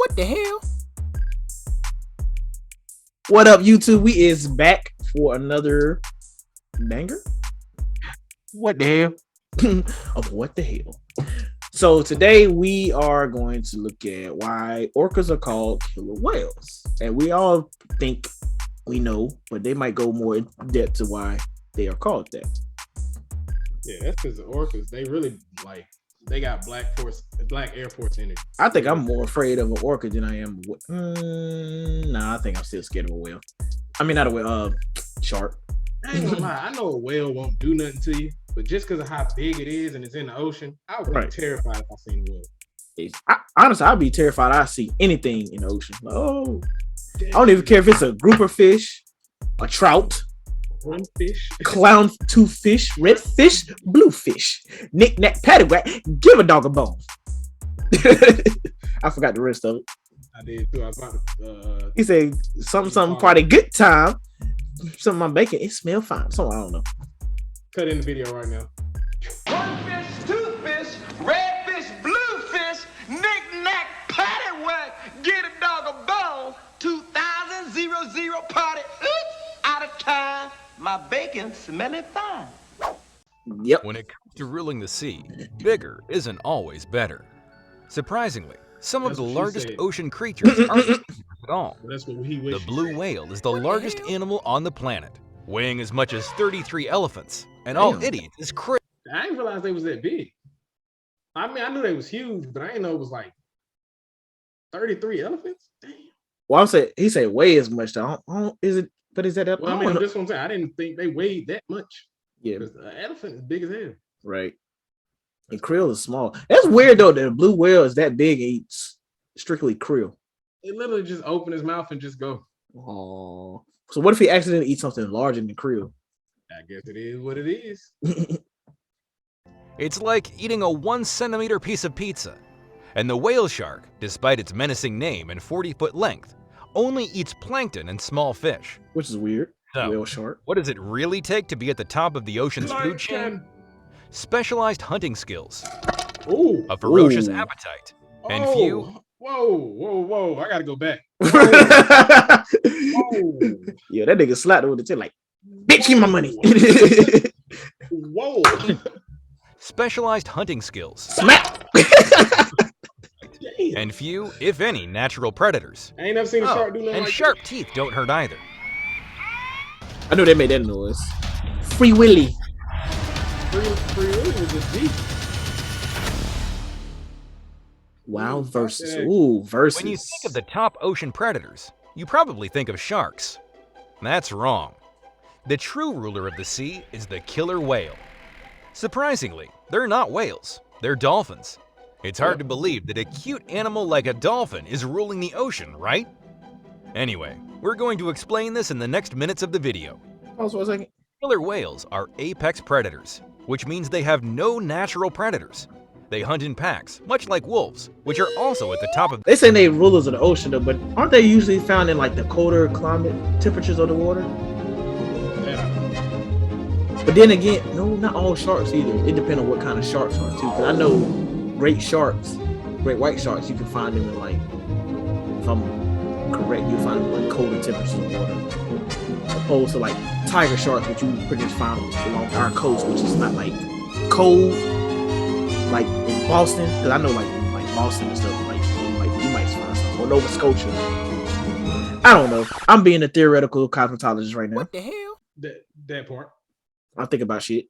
What the hell? What up, YouTube? We is back for another banger What the hell? of what the hell. So today we are going to look at why orcas are called killer whales, and we all think we know, but they might go more in depth to why they are called that. Yeah, that's because the orcas, they really they got black Air Force energy. I think I'm more afraid of an orca than I am. Nah, I think I'm still scared of a whale. I mean, not a whale. Shark. I ain't gonna lie. I know a whale won't do nothing to you, but just because of how big it is and it's in the ocean, I would be terrified if I seen a whale. Honestly, I'd be terrified. I see anything in the ocean. Oh, I don't even care if it's a grouper fish, a trout, one fish, clown tooth fish, red fish, blue fish, knick knack paddywhack. Give a dog a bone. I forgot the rest of it. I did too. I was about to. He said something party good time. Something I'm baking. It smell fine. So I don't know. Cut in the video right now. One fish, two fish, red fish, blue fish, knick-knack, paddywhack, get a dog a bone, 2000 party, oops, out of time, my bacon smelling fine. Yep. When it comes to ruling the sea, bigger isn't always better. Surprisingly, some of the largest ocean creatures aren't at all. That's what he wished. The blue whale is the largest animal on the planet, weighing as much as 33 elephants, and all idiots is crazy. I didn't realize they was that big. I mean, I knew they was huge, but I didn't know it was like 33 elephants. Damn. Well, he said weigh as much. Is it? But is that? Well, I mean, this one I didn't think they weighed that much. Yeah, because the elephant is big as hell. Right. And krill is small. That's weird though. That a blue whale is that big and eats strictly krill. It literally just open his mouth and just go. Oh, so what if he accidentally eats something larger than krill? I guess it is what it is. It's like eating a 1 centimeter piece of pizza. And the whale shark, despite its menacing name and 40-foot length, only eats plankton and small fish. Which is weird. So, whale shark. What does it really take to be at the top of the ocean's food chain? Specialized hunting skills, a ferocious appetite, and few. Whoa! I gotta go back. Yeah, that nigga slapped her with the tail like, bitch, give my money. Whoa! Specialized hunting skills. Smack. And few, if any, natural predators. I ain't never seen a shark do nothing and like sharp that. teeth don't hurt either. I knew they made that noise. Free Willy. Free Willy was a G. Wow, versus. Ooh, versus. When you think of the top ocean predators, you probably think of sharks. That's wrong. The true ruler of the sea is the killer whale. Surprisingly, they're not whales, they're dolphins. It's hard to believe that a cute animal like a dolphin is ruling the ocean, right? Anyway, we're going to explain this in the next minutes of the video. Pause for a second. Killer whales are apex predators, which means they have no natural predators. They hunt in packs, much like wolves, which are also at the top of. They say they rulers of the ocean, though, but aren't they usually found in like the colder climate temperatures of the water? Yeah. But then again, no, not all sharks either. It depends on what kind of sharks are too. Because I know great white sharks, you can find them in like, if I'm correct, you'll find them in like colder temperatures of water. Opposed to like tiger sharks, which you pretty much find along our coast, which is not like cold, like in Boston. Because I know like Boston and stuff, like you might find some, or Nova Scotia. I don't know. I'm being a theoretical cosmetologist right now. What the hell? That part. I think about shit.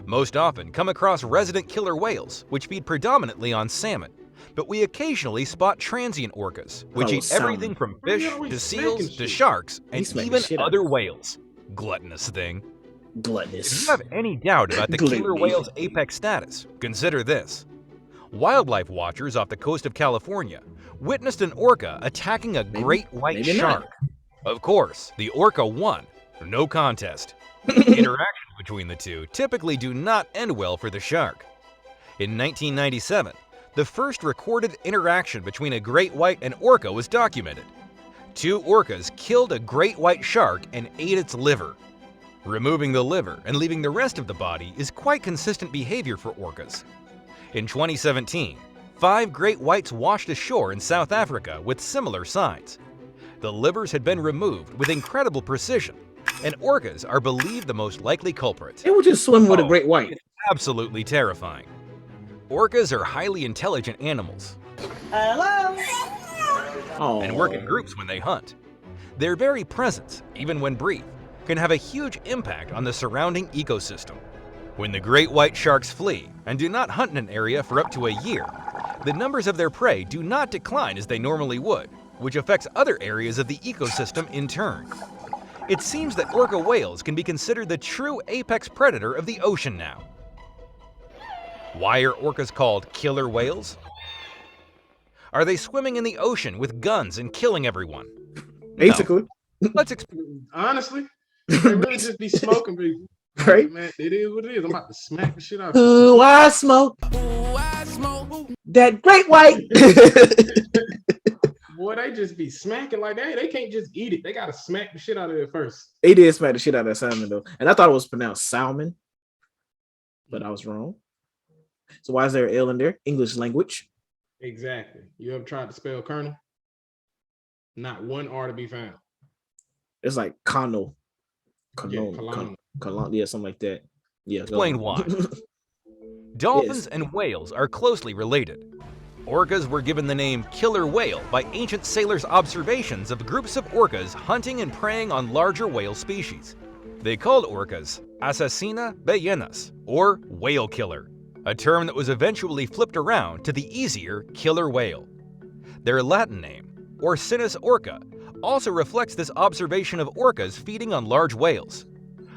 Most often come across resident killer whales, which feed predominantly on salmon. But we occasionally spot transient orcas, which eat everything from fish to seals to sharks and even other whales. Gluttonous thing. Gluttonous. If you have any doubt about the killer whale's apex status, consider this. Wildlife watchers off the coast of California witnessed an orca attacking a great white shark. Of course, the orca won. No contest. Interactions between the two typically do not end well for the shark. In 1997, the first recorded interaction between a great white and orca was documented. Two orcas killed a great white shark and ate its liver. Removing the liver and leaving the rest of the body is quite consistent behavior for orcas. In 2017, 5 great whites washed ashore in South Africa with similar signs. The livers had been removed with incredible precision, and orcas are believed the most likely culprit. They would just swim with a great white. It's absolutely terrifying. Orcas are highly intelligent animals. Hello? And work in groups when they hunt. Their very presence, even when brief, can have a huge impact on the surrounding ecosystem. When the great white sharks flee and do not hunt in an area for up to a year, the numbers of their prey do not decline as they normally would, which affects other areas of the ecosystem in turn. It seems that orca whales can be considered the true apex predator of the ocean now. Why are orcas called killer whales? Are they swimming in the ocean with guns and killing everyone? Basically. No. Let's honestly, they really just be smoking people. Right? Man, it is what it is. I'm about to smack the shit out of Ooh, I smoke. That great white. Boy, they just be smacking like that. They can't just eat it. They gotta smack the shit out of it first. They did smack the shit out of that salmon though, and I thought it was pronounced salmon, but I was wrong. So why is there an L in there? English language. Exactly. You ever tried to spell colonel? Not one R to be found. It's like Colonel. Colonel. Yeah, something like that. Yeah. Explain why. Dolphins and whales are closely related. Orcas were given the name killer whale by ancient sailors' observations of groups of orcas hunting and preying on larger whale species. They called orcas assassina ballenas, or whale killer, a term that was eventually flipped around to the easier killer whale. Their Latin name, Orcinus orca, also reflects this observation of orcas feeding on large whales.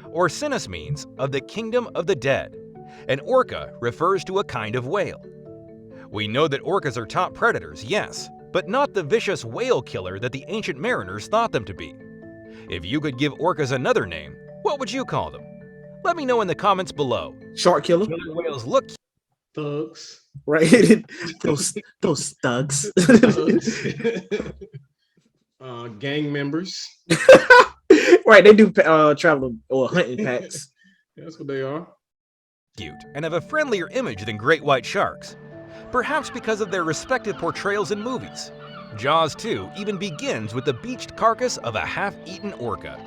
Orcinus means of the kingdom of the dead, and orca refers to a kind of whale. We know that orcas are top predators, yes, but not the vicious whale killer that the ancient mariners thought them to be. If you could give orcas another name, what would you call them? Let me know in the comments below. Shark killer. Killer whales look thugs. Right. those thugs. Gang members. Right, they do travel or hunting packs. That's what they are. Cute and have a friendlier image than great white sharks, perhaps because of their respective portrayals in movies. Jaws 2 even begins with the beached carcass of a half-eaten orca.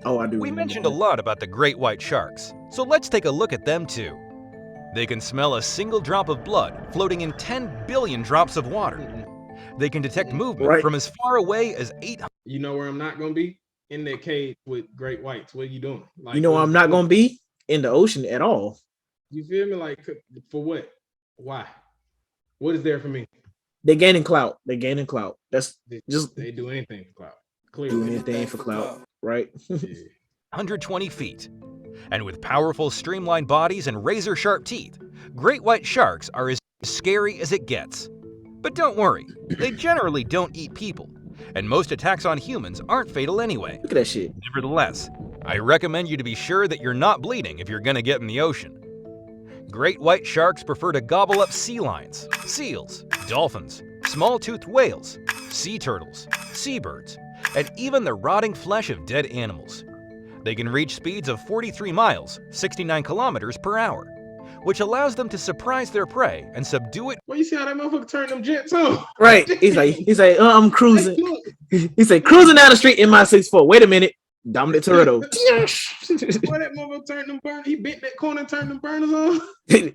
Oh, I do. We mentioned a lot about the great white sharks, so let's take a look at them too. They can smell a single drop of blood floating in 10 billion drops of water. They can detect movement from as far away as 800. You know where I'm not gonna be? In that cage with great whites. What are you doing? Like, you know where I'm not gonna be? In the ocean at all. You feel me? Like, for what? Why? What is there for me? They're gaining clout. That's just they do anything for clout. Clearly. Do anything for clout, right? 120 feet. And with powerful streamlined bodies and razor-sharp teeth, great white sharks are as scary as it gets. But don't worry, they generally don't eat people, and most attacks on humans aren't fatal anyway. Look at that shit. Nevertheless, I recommend you to be sure that you're not bleeding if you're gonna get in the ocean. Great white sharks prefer to gobble up sea lions, seals, dolphins, small-toothed whales, sea turtles, seabirds, and even the rotting flesh of dead animals. They can reach speeds of 43 miles, 69 kilometers per hour, which allows them to surprise their prey and subdue it. Well, you see how that motherfucker turned them jets on? Right. He's like, I'm cruising. He's like, cruising down the street in my 6'4". Wait a minute. Dominic Toretto. Boy, that motherfucker turned them burners. He bent that corner and turned them burners on.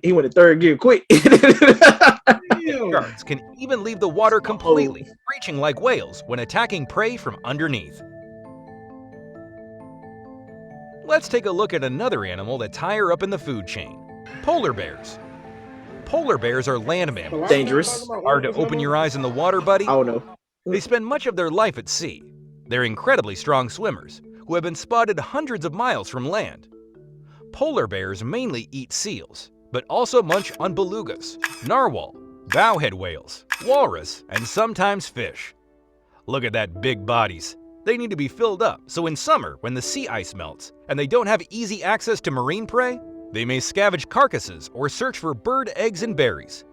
He went to third gear quick. Sharks can even leave the water completely, screeching like whales when attacking prey from underneath. Let's take a look at another animal that's higher up in the food chain. Polar bears. Polar bears are land mammals. Dangerous. Hard to open your eyes in the water, buddy? Oh no. They spend much of their life at sea. They're incredibly strong swimmers who have been spotted hundreds of miles from land. Polar bears mainly eat seals, but also munch on belugas, narwhal, bowhead whales, walrus, and sometimes fish. Look at that big bodies. They need to be filled up, so in summer, when the sea ice melts and they don't have easy access to marine prey, they may scavenge carcasses or search for bird eggs and berries.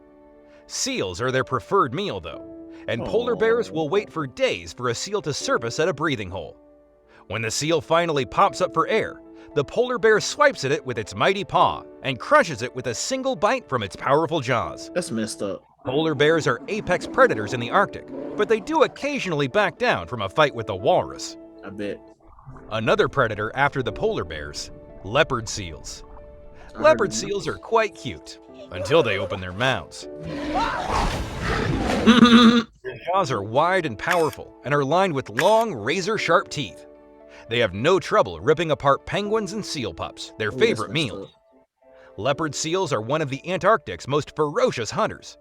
Seals are their preferred meal, though, and polar bears will wait for days for a seal to surface at a breathing hole. When the seal finally pops up for air, the polar bear swipes at it with its mighty paw and crushes it with a single bite from its powerful jaws. That's messed up. Polar bears are apex predators in the Arctic, but they do occasionally back down from a fight with a walrus. I bet. Another predator after the polar bears, leopard seals. Leopard seals are quite cute, until they open their mouths. Their jaws are wide and powerful and are lined with long, razor-sharp teeth. They have no trouble ripping apart penguins and seal pups, their favorite meal. Leopard seals are one of the Antarctic's most ferocious hunters.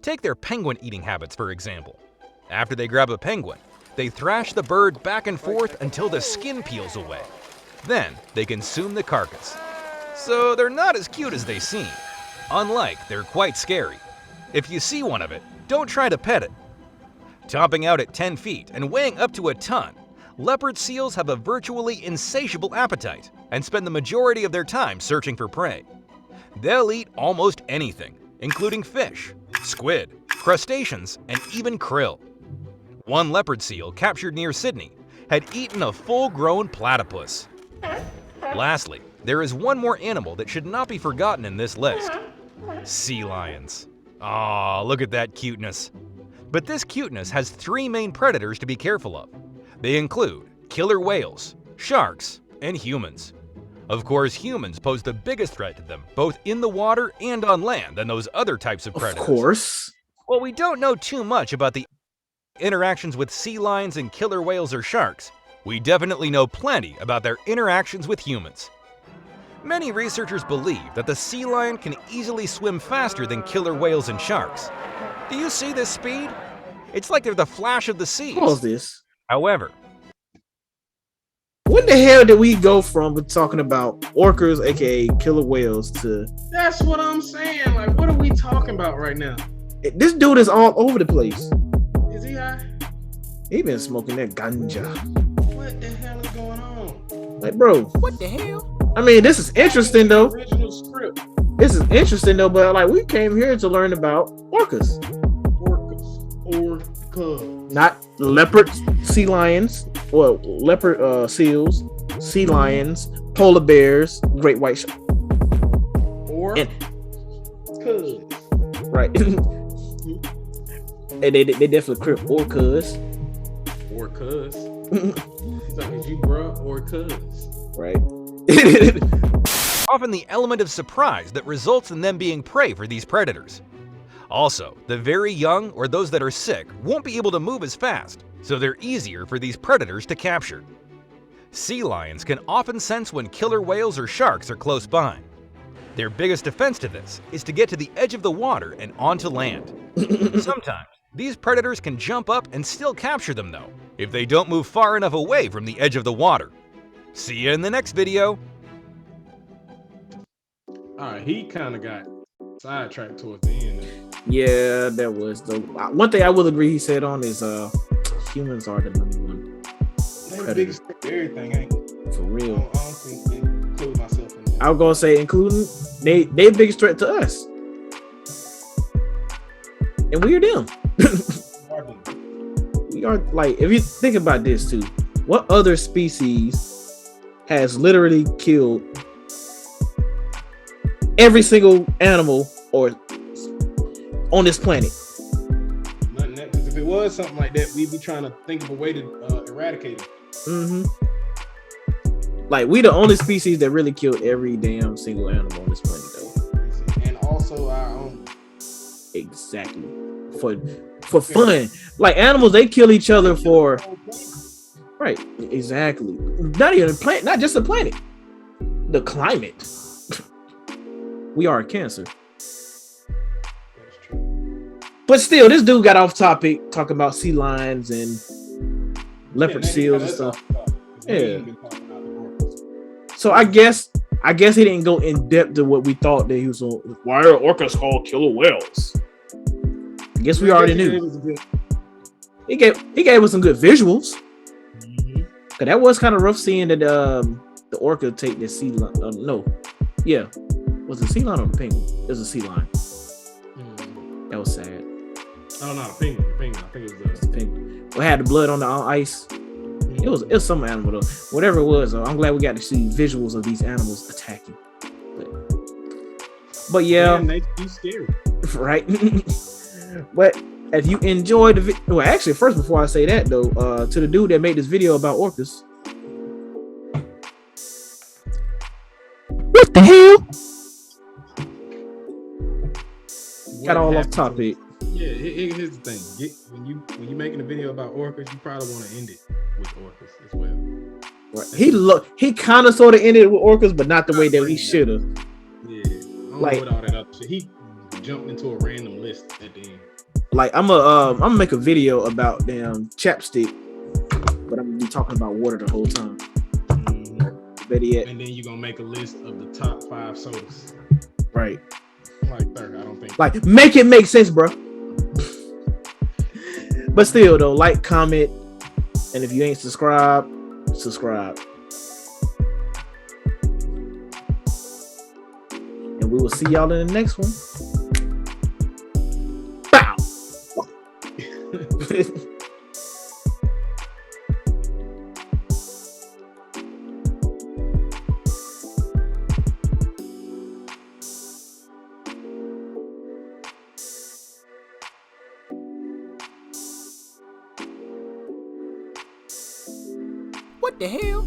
Take their penguin-eating habits, for example. After they grab a penguin, they thrash the bird back and forth until the skin peels away. Then, they consume the carcass. So they're not as cute as they seem. Unlike, they're quite scary. If you see one of it, don't try to pet it. Topping out at 10 feet and weighing up to a ton, leopard seals have a virtually insatiable appetite and spend the majority of their time searching for prey. They'll eat almost anything, including fish, squid, crustaceans, and even krill. One leopard seal captured near Sydney had eaten a full-grown platypus. Lastly, there is one more animal that should not be forgotten in this list. Sea lions. Aw, look at that cuteness. But this cuteness has three main predators to be careful of. They include killer whales, sharks, and humans. Of course, humans pose the biggest threat to them, both in the water and on land, than those other types of predators. Of course. While we don't know too much about the interactions with sea lions and killer whales or sharks, we definitely know plenty about their interactions with humans. Many researchers believe that the sea lion can easily swim faster than killer whales and sharks. Do you see this speed? It's like they're the flash of the seas. Pause this. However, when the hell did we go from talking about orcas, aka killer whales, to That's what I'm saying. Like, what are we talking about right now? this dude is all over the place. Is he high? He been smoking that ganja. What the hell is going on? Like, bro, What the hell? I mean, this is interesting though. Original script. This is interesting though, but like, we came here to learn about orcas, Orca. not leopard sea lions, well, leopard seals, sea lions, polar bears, great white shark. Or And- cuz. Right. And they definitely crip orcas. Or cuz. It's like, is you bruh or cuz? Right. often the element of surprise that results in them being prey for these predators. Also, the very young or those that are sick won't be able to move as fast, so they're easier for these predators to capture. Sea lions can often sense when killer whales or sharks are close by. Their biggest defense to this is to get to the edge of the water and onto land. Sometimes, these predators can jump up and still capture them though, if they don't move far enough away from the edge of the water. See you in the next video. Alright, he kind of got sidetracked towards the end there. Yeah, that was the one thing I will agree he said on is humans are the number one They the predator. biggest threat to everything, ain't it? For I real. don't think they include myself in that. I was gonna say including they biggest threat to us. And we are them. We are like, if you think about this too, what other species has literally killed every single animal or on this planet? Nothing that, because if it was something like that, we'd be trying to think of a way to eradicate it. Mm-hmm. Like, we the only species that really killed every damn single animal on this planet, though. And also our own. Exactly. For fun. Like, animals, they kill each other for right. Exactly. Not even a planet, not just the planet. The climate. We are a cancer. That's true. But still, this dude got off topic talking about sea lions and leopard seals and stuff. Yeah. So I guess he didn't go in depth to what we thought that he was on. Why are orcas called killer whales? I guess we already knew. He gave us some good visuals. Cause that was kind of rough seeing that the orca take the sea lion. Was it a sea lion or a penguin? It was a sea lion. That was sad. Oh no, the penguin. I think it was The penguin. We had the blood on the ice. And It was some animal though. Whatever it was, I'm glad we got to see visuals of these animals attacking. But yeah, Damn, they too scary. right. But if you enjoyed the video, well, actually, first before I say that though, to the dude that made this video about orcas, what the hell? Got all off topic. Yeah, here's the thing. When you making a video about orcas, you probably want to end it with orcas as well. Right. He kind of sort of ended with orcas, but not the way that he should have. Yeah, I don't know what all that other shit. He jumped into a random list at the end. Like I'm gonna make a video about damn chapstick, but I'm gonna be talking about water the whole time. Better yet. And then you're gonna make a list of the top 5 sodas. Right. Like third, I don't think. Like make it make sense, bro. But still though, like, comment, and if you ain't subscribed, subscribe. And we will see y'all in the next one. Bow. What the hell?